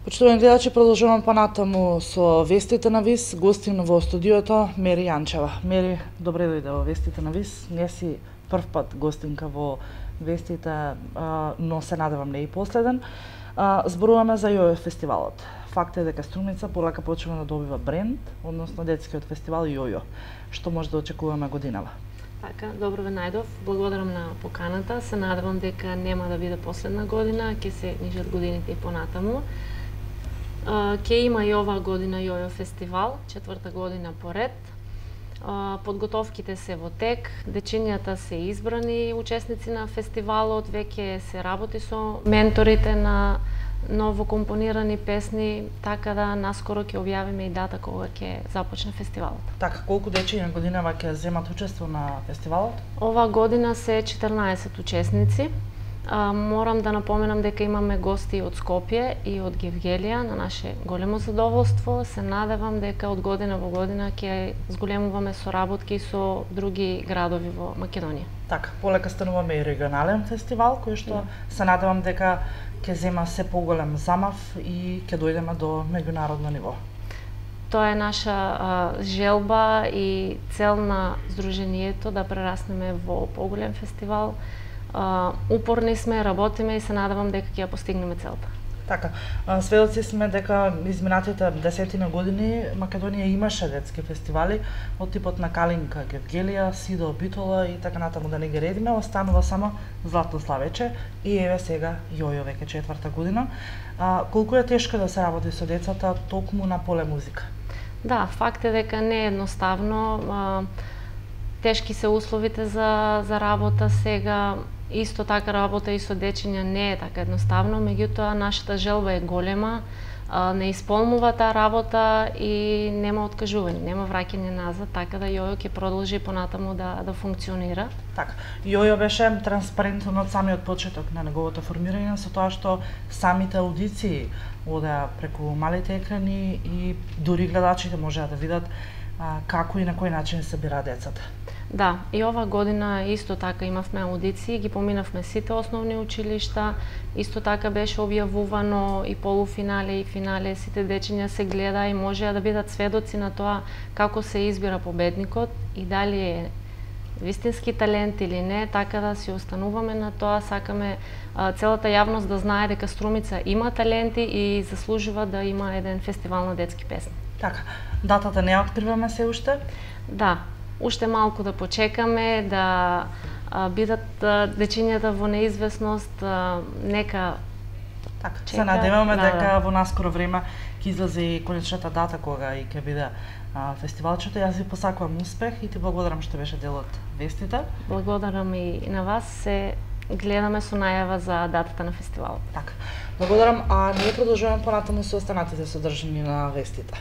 Почитувани гледачи, продолжувам понатаму со вестите на ВИС. Гостин во студиото Мери Јанчева. Мери, добре дојде во вестите на ВИС. Не си прв пат гостинка во вестите, но се надевам не и последен. Зборуваме за Јојо фестивалот. Факт е дека Струмица полека почнува да добива бренд, односно детскиот фестивал Јојо. Што може да очекуваме годинава? Така, добро ве најдов. Благодарам на поканата. Се надевам дека нема да биде последна година, ќе се нижат годините и понатаму. Ќе има и оваа година Јојо фестивал, четврта година поред. Подготовките се во тек, дечињата се избрани учесници на фестивалот, веќе се работи со менторите на ново компонирани песни, така да наскоро ќе објавиме и дата кога ќе започне фестивалот. Така, колку дечиња годинава ќе земат учество на фестивалот? Оваа година се 14 учесници. Морам да напоменам дека имаме гости од Скопје и од Гевгелија, на наше големо задоволство. Се надевам дека од година во година ќе зголемуваме соработки со други градови во Македонија. Така, полека стануваме и регионален фестивал, кој што се надевам дека ќе зема се поголем замав и ќе дојдеме до меѓународно ниво. Тоа е наша желба и цел на Сдруженијето да прераснеме во поголем фестивал. Упорни сме, работиме и се надевам дека ќе ја постигнеме целта. Така, сведоци сме дека изминатите десетина години Македонија имаше детски фестивали од типот на Калинка, Гевгелија, Сидо, Битола и така натаму, да не ги редиме, останува само Златно Славече и еве сега Јојо веќе четврта година. Колку е тешко да се работи со децата токму на поле музика? Да, факт е дека не е едноставно. Тешки се условите за работа сега. Исто така работа и со дечиња не е така едноставно, меѓутоа нашата желба е голема, не исполнува таа работа и нема откажување, нема враќање назад, така да Јојо ќе продолжи понатаму да функционира. Така, Јојо беше транспарентен од самиот почеток на неговото формирање, со тоа што самите аудиции одеа преку малите екрани и дури гледачите можеа да видат како и на кој начин се бира децата. Да, и оваа година исто така имавме аудиции, ги поминавме сите основни училишта, исто така беше објавувано и полуфинале и финале, сите дечиња се гледа и можеа да бидат сведоци на тоа како се избира победникот и дали е вистински талент или не, така да си остануваме на тоа, сакаме целата јавност да знае дека Струмица има таленти и заслужува да има еден фестивал на детски песни. Така, датата не ја откриваме се уште? Да, уште малку да почекаме, да бидат дечињата во неизвестност, нека така, чека. Се надеваме дека во наскоро време ќе излезе и конечната дата кога и ќе биде фестивалчето. Јас ви посакувам успех и ти благодарам што беше дел од вестите. Благодарам и на вас, се гледаме со најава за датата на фестивалот. Така, благодарам, а ние продолжуваме понатаму со останатите содржини на вестите.